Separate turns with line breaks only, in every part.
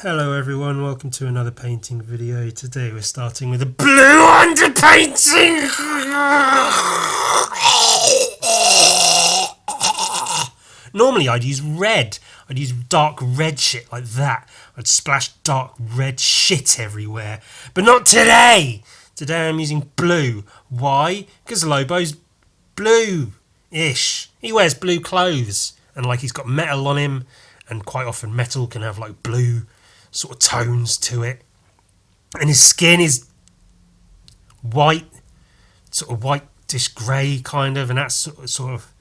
Hello everyone, welcome to another painting video. Today we're starting with a blue underpainting! Normally I'd use red. I'd use dark red shit like that. I'd splash dark red shit everywhere. But not today! Today I'm using blue. Why? Because Lobo's blue-ish. He wears blue clothes. And like he's got metal on him. And quite often metal can have like blue sort of tones to it, and his skin is white, sort of whitish grey kind of, and that sort of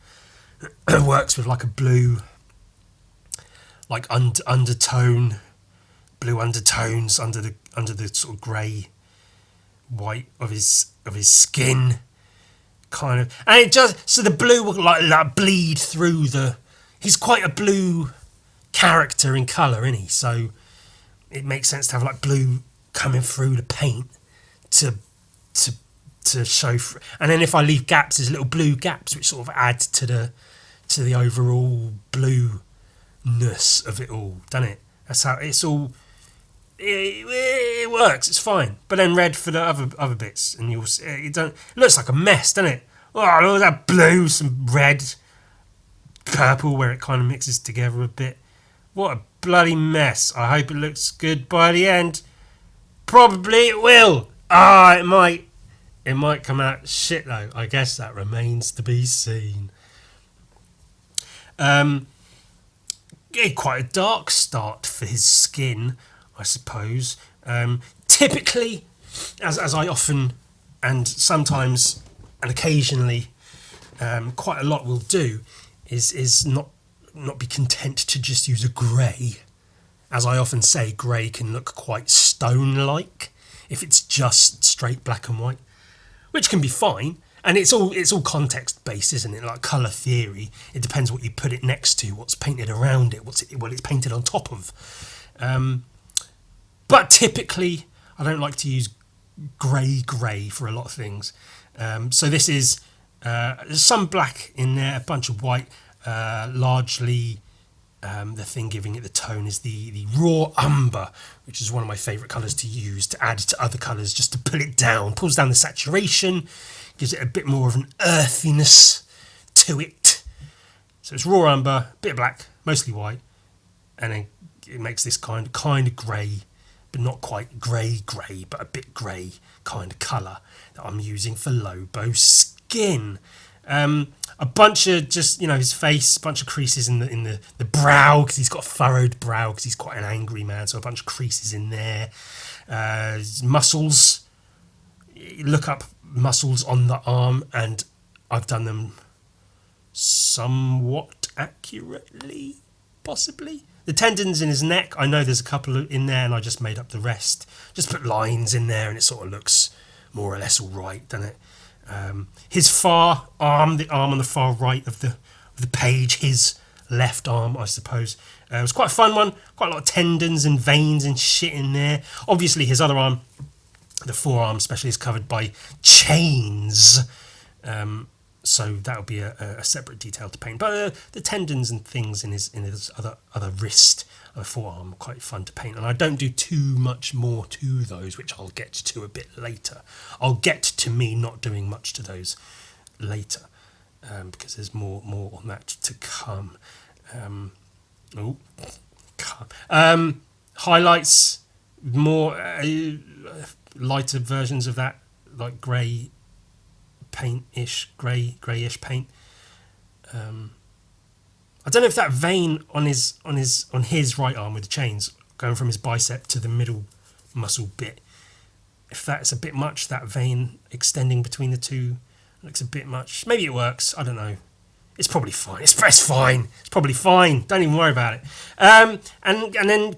works with like a blue, like undertone, blue undertones under the sort of grey, white of his skin, kind of, and it just so the blue will like bleed through the. He's quite a blue character in colour, isn't he? So it makes sense to have like blue coming through the paint to show and then if I leave gaps, there's little blue gaps which sort of add to the overall blueness of it all, doesn't it? That's how it's all it works, it's fine. But then red for the other bits, and it looks like a mess, doesn't it? Oh, look at that blue, some red, purple where it kind of mixes together a bit. What a bloody mess. I hope it looks good by the end. Probably it will. It might. It might come out shit though. I guess that remains to be seen. Quite a dark start for his skin, I suppose. Typically, as I often and sometimes and occasionally quite a lot will do, is not be content to just use a grey. As I often say, grey can look quite stone-like if it's just straight black and white, which can be fine. And it's all context-based, isn't it? Like colour theory. It depends what you put it next to, what's painted around it, what it's painted on top of. But typically, I don't like to use grey for a lot of things. So this is there's some black in there, a bunch of white. Largely the thing giving it the tone is the raw umber, which is one of my favourite colours to use to add to other colours, just to pull it down, pulls down the saturation, gives it a bit more of an earthiness to it. So it's raw umber, bit of black, mostly white, and then it makes this kind of grey, but not quite grey, but a bit grey kind of colour that I'm using for Lobo's skin. A bunch of just, his face, a bunch of creases in the brow, because he's got a furrowed brow, because he's quite an angry man, so a bunch of creases in there. His muscles, look up muscles on the arm, and I've done them somewhat accurately, possibly. The tendons in his neck, I know there's a couple in there, and I just made up the rest. Just put lines in there, and it sort of looks more or less all right, doesn't it? His far arm, the arm on the far right of the page, his left arm, I suppose. It was quite a fun one. Quite a lot of tendons and veins and shit in there. Obviously, his other arm, the forearm especially, is covered by chains. So that would be a separate detail to paint. But the tendons and things in his other wrist, forearm, are quite fun to paint. And I don't do too much more to those, which I'll get to a bit later. I'll get to me not doing much to those later, because there's more on that to come. Highlights, more lighter versions of that, like grey paint-ish, greyish paint. I don't know if that vein on his right arm with the chains going from his bicep to the middle muscle bit, if that's a bit much, that vein extending between the two looks a bit much. Maybe it works, I don't know. It's probably fine. It's fine. It's probably fine. Don't even worry about it. And then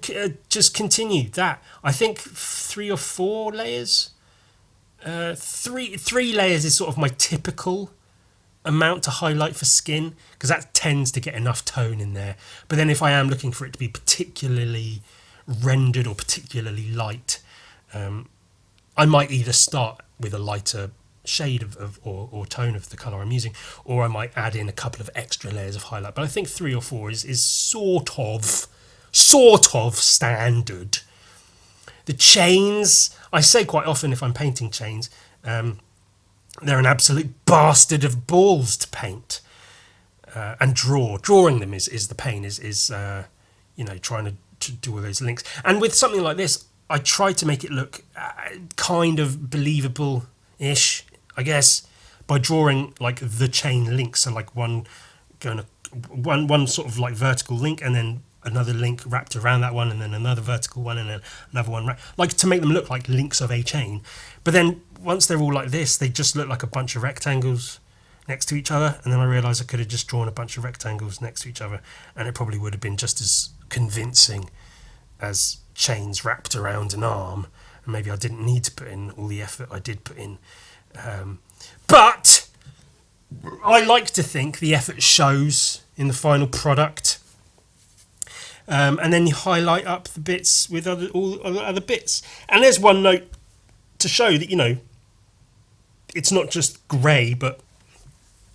just continue that. I think 3 or 4 layers. Three layers is sort of my typical amount to highlight for skin, because that tends to get enough tone in there. But then if I am looking for it to be particularly rendered or particularly light, I might either start with a lighter shade or tone of the colour I'm using, or I might add in a couple of extra layers of highlight. But I think 3 or 4 is sort sort of standard. The chains, I say quite often if I'm painting chains, they're an absolute bastard of balls to paint and draw. Drawing them is the pain, is trying to do all those links. And with something like this, I try to make it look kind of believable-ish, I guess, by drawing like the chain links. So like one sort of like vertical link, and then another link wrapped around that one, and then another vertical one, and then another one, like to make them look like links of a chain. But then once they're all like this, they just look like a bunch of rectangles next to each other. And then I realised I could have just drawn a bunch of rectangles next to each other, and it probably would have been just as convincing as chains wrapped around an arm. And maybe I didn't need to put in all the effort I did put in. But I like to think the effort shows in the final product. And then you highlight up the bits with all other bits. And there's one note to show that, it's not just grey, but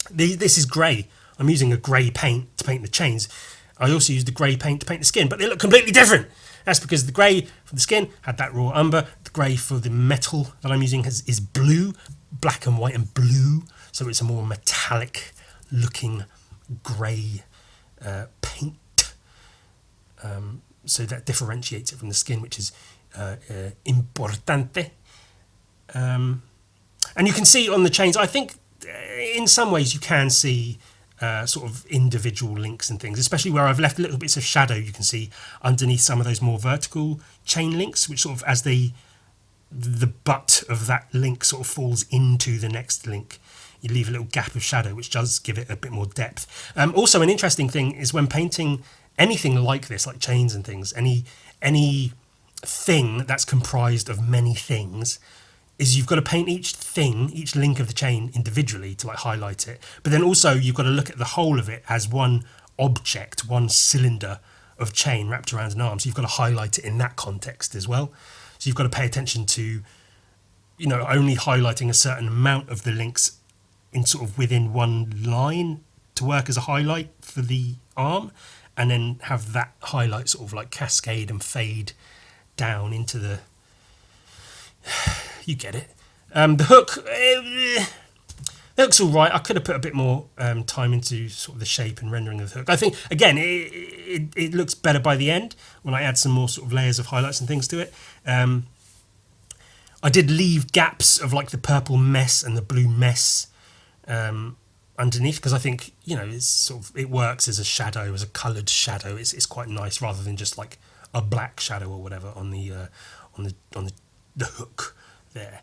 this is grey. I'm using a grey paint to paint the chains. I also used the grey paint to paint the skin, but they look completely different. That's because the grey for the skin had that raw umber. The grey for the metal that I'm using is blue, black and white and blue. So it's a more metallic looking grey paint. So that differentiates it from the skin, which is importante. And you can see on the chains, I think in some ways you can see sort of individual links and things, especially where I've left little bits of shadow. You can see underneath some of those more vertical chain links, which sort of as the butt of that link sort of falls into the next link, you leave a little gap of shadow, which does give it a bit more depth. Also, an interesting thing is when painting anything like this, like chains and things, any thing that's comprised of many things, is you've got to paint each link of the chain individually to like highlight it. But then also you've got to look at the whole of it as one object, one cylinder of chain wrapped around an arm. So you've got to highlight it in that context as well. So you've got to pay attention to, only highlighting a certain amount of the links in sort of within one line to work as a highlight for the arm, and then have that highlight sort of like cascade and fade down into the... You get it. The hook... The hook's all right. I could have put a bit more time into sort of the shape and rendering of the hook. I think, again, it looks better by the end when I add some more sort of layers of highlights and things to it. I did leave gaps of like the purple mess and the blue mess underneath, because I think, it's sort of, it works as a shadow, as a coloured shadow. It's quite nice rather than just like a black shadow or whatever on the hook there.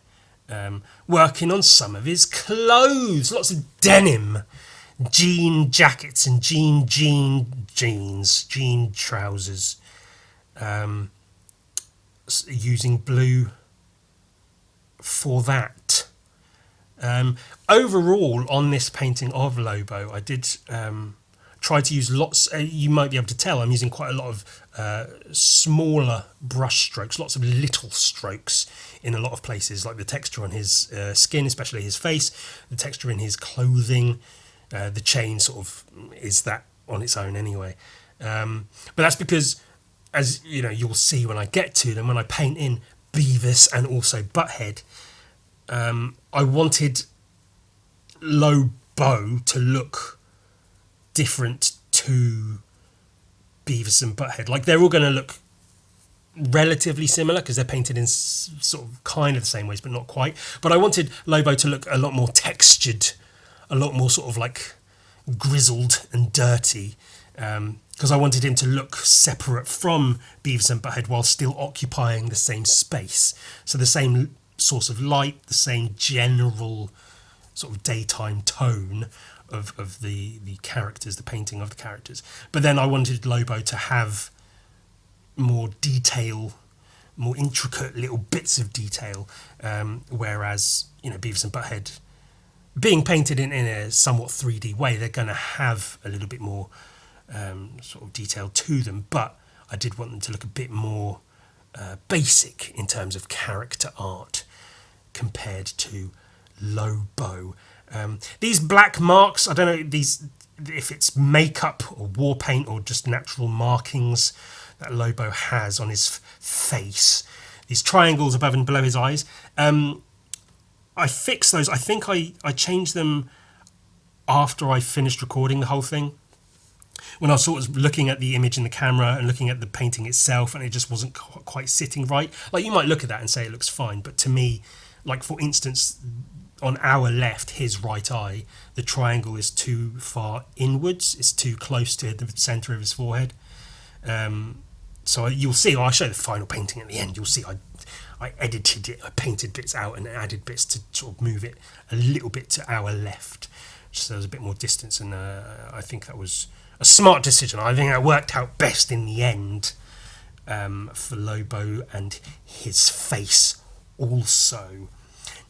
Working on some of his clothes, lots of denim, jean jackets and jean trousers, using blue for that. Overall on this painting of Lobo, I did try to use lots, you might be able to tell I'm using quite a lot of smaller brush strokes, lots of little strokes in a lot of places, like the texture on his skin, especially his face, the texture in his clothing, the chain sort of is that on its own anyway. But that's because, as you'll see when I get to them, when I paint in Beavis and also Butthead, I wanted Lobo to look different to Beavis and Butthead. Like, they're all going to look relatively similar because they're painted in sort of kind of the same ways, but not quite. But I wanted Lobo to look a lot more textured, a lot more sort of like grizzled and dirty, because I wanted him to look separate from Beavis and Butthead while still occupying the same space. So the same source of light, the same general sort of daytime tone of the characters, the painting of the characters. But then I wanted Lobo to have more detail, more intricate little bits of detail, whereas Beavis and Butthead, being painted in a somewhat 3D way, they're going to have a little bit more sort of detail to them, but I did want them to look a bit more basic in terms of character art compared to Lobo. These black marks, I don't know if it's makeup or war paint or just natural markings that Lobo has on his face. These triangles above and below his eyes. I fixed those. I think I changed them after I finished recording the whole thing. When I was sort of looking at the image in the camera and looking at the painting itself, and it just wasn't quite sitting right. Like, you might look at that and say it looks fine, but to me, like, for instance, on our left, his right eye, the triangle is too far inwards. It's too close to the centre of his forehead. So you'll see, I'll show the final painting at the end. You'll see I edited it, I painted bits out and added bits to sort of move it a little bit to our left, so there was a bit more distance, and I think that was a smart decision. I think that worked out best in the end for Lobo and his face also.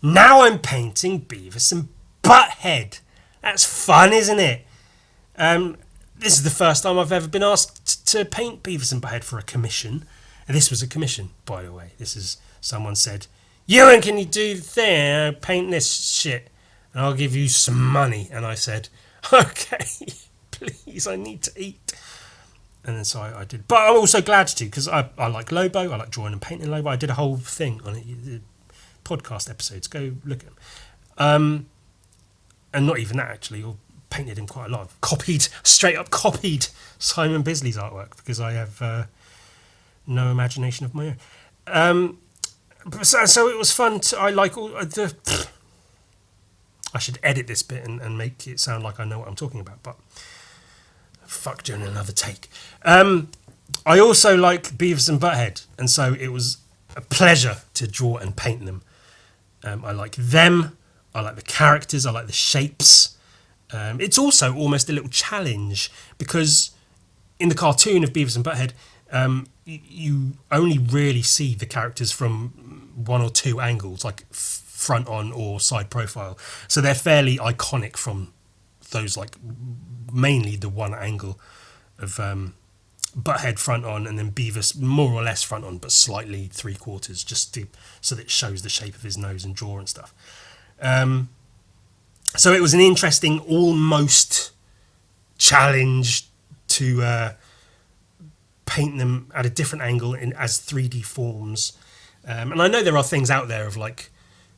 Now I'm painting Beavis and Butthead. That's fun, isn't it? This is the first time I've ever been asked to paint Beavis and Butthead for a commission. And this was a commission, by the way. This is, someone said, Ewan, can you do the thing? Paint this shit and I'll give you some money. And I said, okay, please, I need to eat. And then so I did. But I'm also glad to, because I like Lobo. I like drawing and painting Lobo. I did a whole thing on it, podcast episodes. Go look at them. And not even that, actually. I painted him quite a lot. Straight up copied Simon Bisley's artwork, because I have no imagination of my own. So it was fun. I like all the... I should edit this bit and make it sound like I know what I'm talking about, but fuck doing another take. I also like Beavis and Butthead, and so it was a pleasure to draw and paint them. I like them, I like the characters, I like the shapes. It's also almost a little challenge, because in the cartoon of Beavis and Butthead, you only really see the characters from one or two angles, like front on or side profile. So they're fairly iconic from those, like mainly the one angle of Butthead front on, and then Beavis more or less front on, but slightly 3/4, just so that it shows the shape of his nose and jaw and stuff. So it was an interesting, almost challenge to paint them at a different angle as 3D forms. And I know there are things out there of like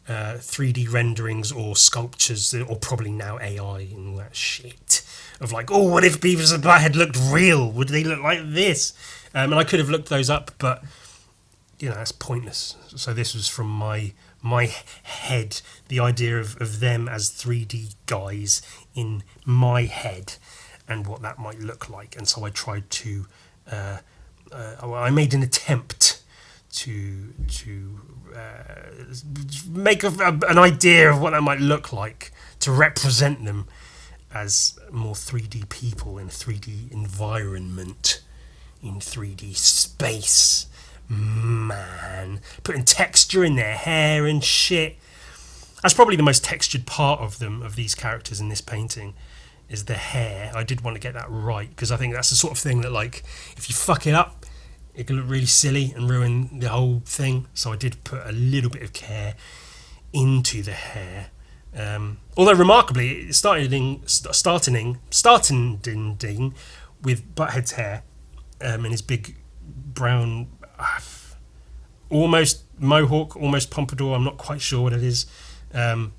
3D renderings or sculptures, or probably now AI and all that shit, of like, oh, what if Beavis and Butthead looked real? Would they look like this? And I could have looked those up, but that's pointless. So this was from my head, the idea of them as 3D guys in my head and what that might look like. And so I tried to I made an attempt to make an idea of what that might look like, to represent them as more 3D people in a 3D environment, in 3D space. Man, putting texture in their hair and shit. That's probably the most textured part of them, of these characters in this painting, is the hair. I did want to get that right, because I think that's the sort of thing that, like, if you fuck it up, it can look really silly and ruin the whole thing. So I did put a little bit of care into the hair. Although remarkably, it starting with Butthead's hair and his big brown, almost mohawk, almost pompadour. I'm not quite sure what it is. As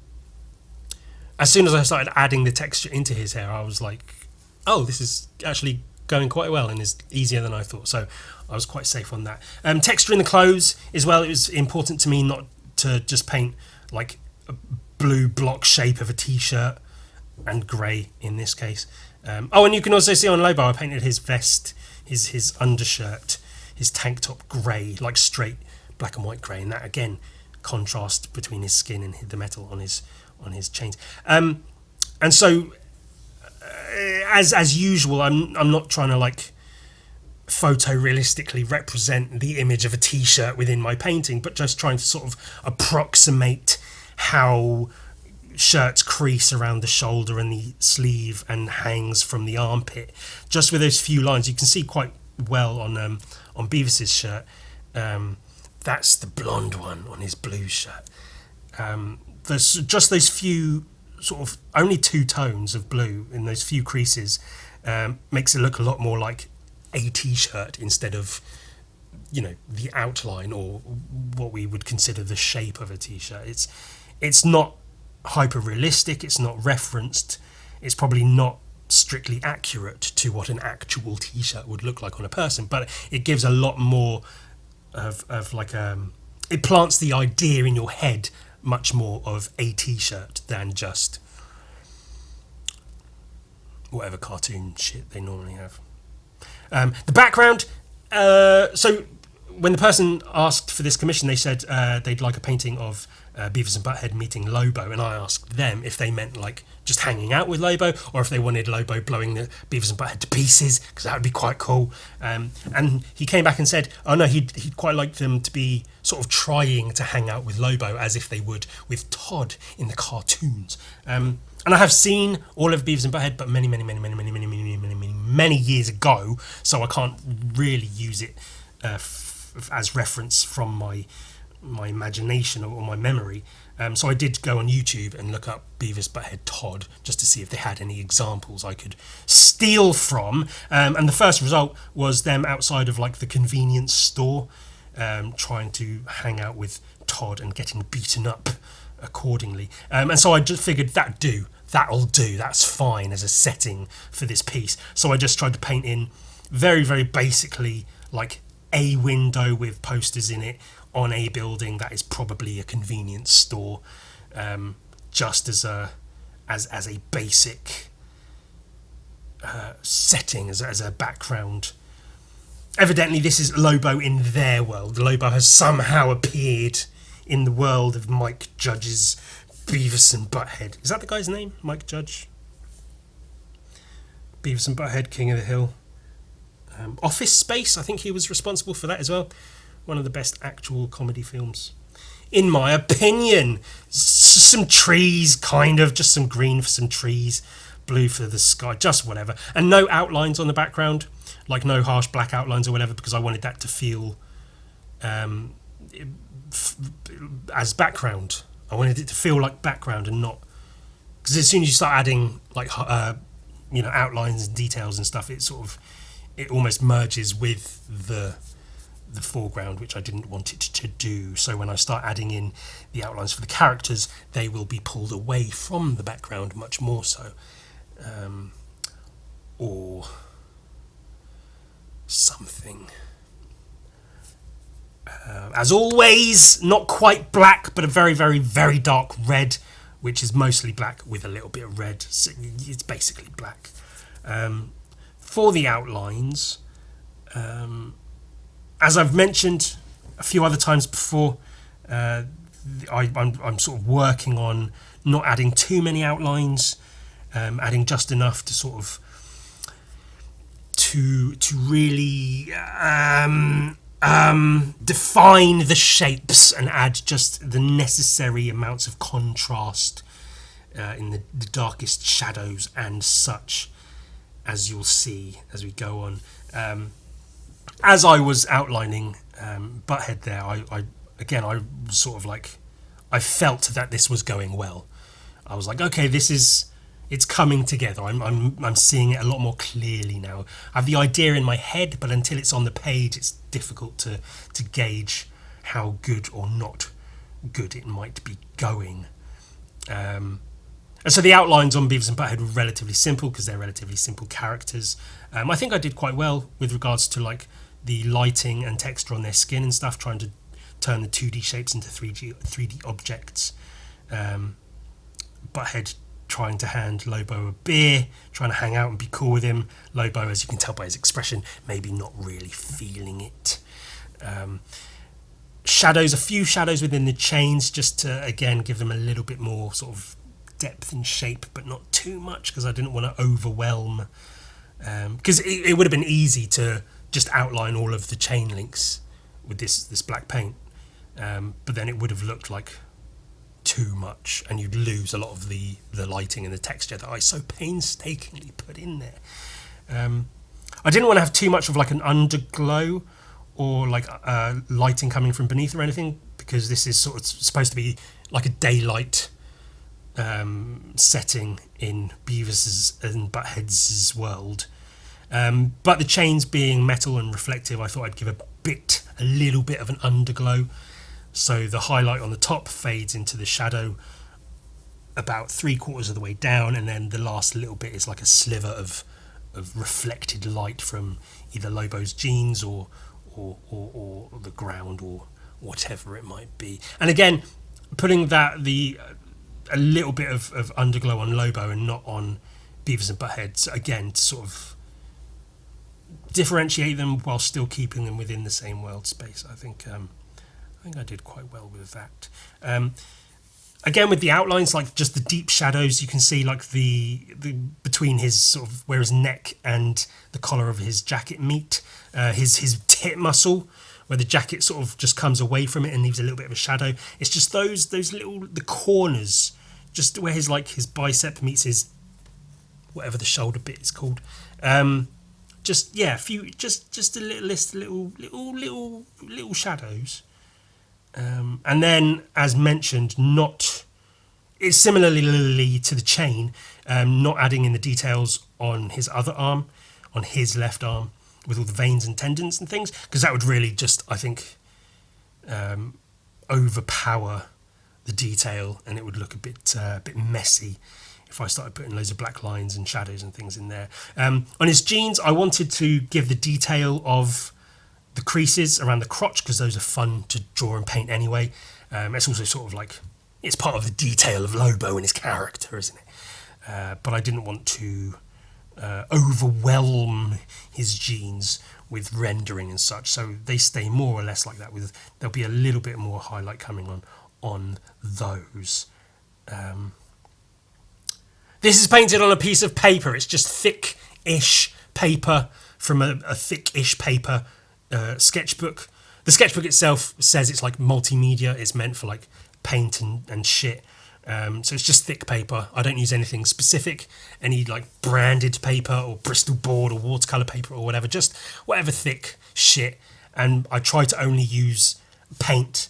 soon as I started adding the texture into his hair, I was like, oh, this is actually going quite well and is easier than I thought. So I was quite safe on that. Texture in the clothes as well. It was important to me not to just paint like a blue block shape of a t-shirt and grey in this case. Oh, and you can also see on Lobo, I painted his vest, his undershirt, his tank top grey, like straight black and white grey, and that again contrast between his skin and the metal on his chains. And so as usual, I'm not trying to like photorealistically represent the image of a t-shirt within my painting, but just trying to sort of approximate how shirts crease around the shoulder and the sleeve and hangs from the armpit. Just with those few lines, you can see quite well on Beavis's shirt. That's the blonde one on his blue shirt. There's just those few sort of only two tones of blue in those few creases, makes it look a lot more like a t-shirt instead of, you know, the outline or what we would consider the shape of a t-shirt. It's not hyper realistic, it's not referenced, it's probably not strictly accurate to what an actual t-shirt would look like on a person, but it gives a lot more of like it plants the idea in your head much more of a t-shirt than just whatever cartoon shit they normally have. The background, so when the person asked for this commission, they said they'd like a painting of Beavis and Butthead meeting Lobo, and I asked them if they meant like just hanging out with Lobo, or if they wanted Lobo blowing the Beavis and Butthead to pieces, because that would be quite cool. And he came back and said, oh no, he'd quite like them to be sort of trying to hang out with Lobo as if they would with Todd in the cartoons. And I have seen all of Beavis and Butthead, but many years ago, so I can't really use it as reference from my imagination or my memory. So I did go on YouTube and look up Beavis Butthead Todd just to see if they had any examples I could steal from. And the first result was them outside of like the convenience store, trying to hang out with Todd and getting beaten up accordingly. And so I just figured that'll do, that's fine as a setting for this piece. So I just tried to paint in very, very basically like a window with posters in it on a building that is probably a convenience store, just as a basic setting, as a background. Evidently this is Lobo in their world. Lobo has somehow appeared in the world of Mike Judge's Beavis and Butthead. Is that the guy's name? Mike Judge? Beavis and Butthead, King of the Hill. Office Space, I think he was responsible for that as well. One of the best actual comedy films, in my opinion. Some trees, kind of, just some green for some trees, blue for the sky, just whatever. And no outlines on the background, like no harsh black outlines or whatever, because I wanted that to feel as background. I wanted it to feel like background and not... Because as soon as you start adding like outlines and details and stuff, it almost merges with the foreground, which I didn't want it to do. So when I start adding in the outlines for the characters, they will be pulled away from the background much more so. Or something. As always, not quite black, but a very, very, very dark red, which is mostly black with a little bit of red. So it's basically black. For the outlines, as I've mentioned a few other times before, I'm sort of working on not adding too many outlines, adding just enough to sort of to really define the shapes and add just the necessary amounts of contrast in the darkest shadows and such, as you'll see as we go on. As I was outlining Butthead there, I was sort of like, I felt that this was going well. I was like, okay, it's coming together. I'm seeing it a lot more clearly now. I have the idea in my head, but until it's on the page, it's difficult to gauge how good or not good it might be going. And so the outlines on Beavis and Butthead were relatively simple because they're relatively simple characters. I think I did quite well with regards to like the lighting and texture on their skin and stuff, trying to turn the 2D shapes into 3D objects. Butthead trying to hand Lobo a beer, trying to hang out and be cool with him. Lobo, as you can tell by his expression, maybe not really feeling it. Shadows, a few shadows within the chains, just to, again, give them a little bit more sort of depth and shape, but not too much, because I didn't want to overwhelm. Because it would have been easy to just outline all of the chain links with this black paint, but then it would have looked like too much, and you'd lose a lot of the lighting and the texture that I so painstakingly put in there. I didn't want to have too much of like an underglow or like lighting coming from beneath or anything, because this is sort of supposed to be like a daylight setting in Beavis's and Butthead's world. But the chains being metal and reflective, I thought I'd give a little bit of an underglow. So the highlight on the top fades into the shadow about 3/4 of the way down, and then the last little bit is like a sliver of reflected light from either Lobo's jeans or the ground or whatever it might be. And again, putting a little bit of underglow on Lobo and not on Beavis and Butthead, again, to sort of differentiate them while still keeping them within the same world space. I think I did quite well with that. Again, with the outlines, like just the deep shadows, you can see like the between his sort of where his neck and the collar of his jacket meet, his tit muscle, where the jacket sort of just comes away from it and leaves a little bit of a shadow. It's just those the corners, just where his bicep meets his whatever the shoulder bit is called. Just a little shadows. And then, as mentioned, it's similarly to the chain, not adding in the details on his other arm, on his left arm, with all the veins and tendons and things, because that would really just, I think, overpower the detail, and it would look a bit messy if I started putting loads of black lines and shadows and things in there. On his jeans, I wanted to give the detail of the creases around the crotch, because those are fun to draw and paint anyway. It's also sort of like, it's part of the detail of Lobo and his character, isn't it? But I didn't want to overwhelm his jeans with rendering and such, so they stay more or less like that. There'll be a little bit more highlight coming on those. This is painted on a piece of paper. It's just thick-ish paper from a thick-ish paper sketchbook. The sketchbook itself says it's like multimedia. It's meant for like paint and shit. So it's just thick paper. I don't use anything specific, any like branded paper or Bristol board or watercolour paper or whatever. Just whatever thick shit. And I try to only use paint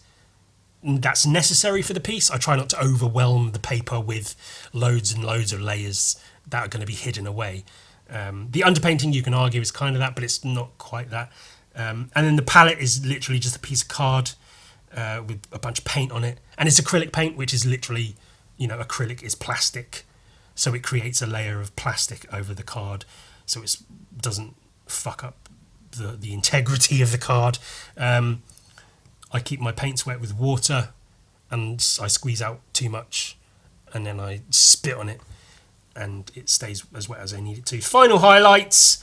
that's necessary for the piece. I try not to overwhelm the paper with loads and loads of layers that are going to be hidden away. The underpainting, you can argue, is kind of that, but it's not quite that. And then the palette is literally just a piece of card with a bunch of paint on it, and it's acrylic paint, which is literally, acrylic is plastic, so it creates a layer of plastic over the card, so it doesn't fuck up the integrity of the card. I keep my paints wet with water, and I squeeze out too much, and then I spit on it, and it stays as wet as I need it to. Final highlights: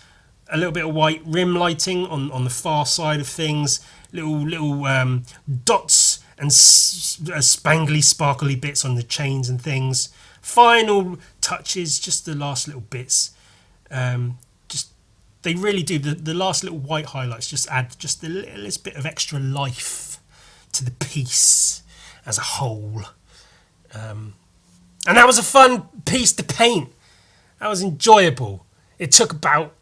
a little bit of white rim lighting on the far side of things, little dots and spangly, sparkly bits on the chains and things. Final touches, just the last little bits. They really do. The last little white highlights just add just the littlest bit of extra life to the piece as a whole. And that was a fun piece to paint. That was enjoyable. It took about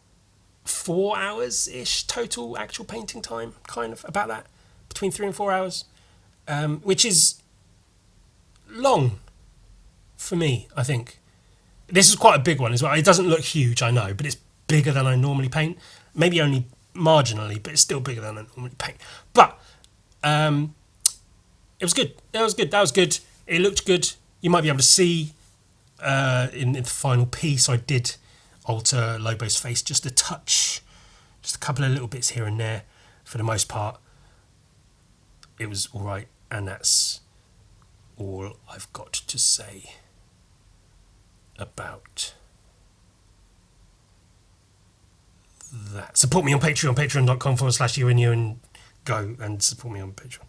4 hours-ish total actual painting time, kind of, about that. Between 3 and 4 hours. Which is long for me, I think. This is quite a big one as well. It doesn't look huge, I know, but it's bigger than I normally paint. Maybe only marginally, but it's still bigger than I normally paint. But it was good. That was good. It looked good. You might be able to see in the final piece, I did alter Lobo's face just a touch. Just a couple of little bits here and there. For the most part, it was all right. And that's all I've got to say about that. Support me on Patreon, patreon.com/ewanagain. Go and support me on Patreon.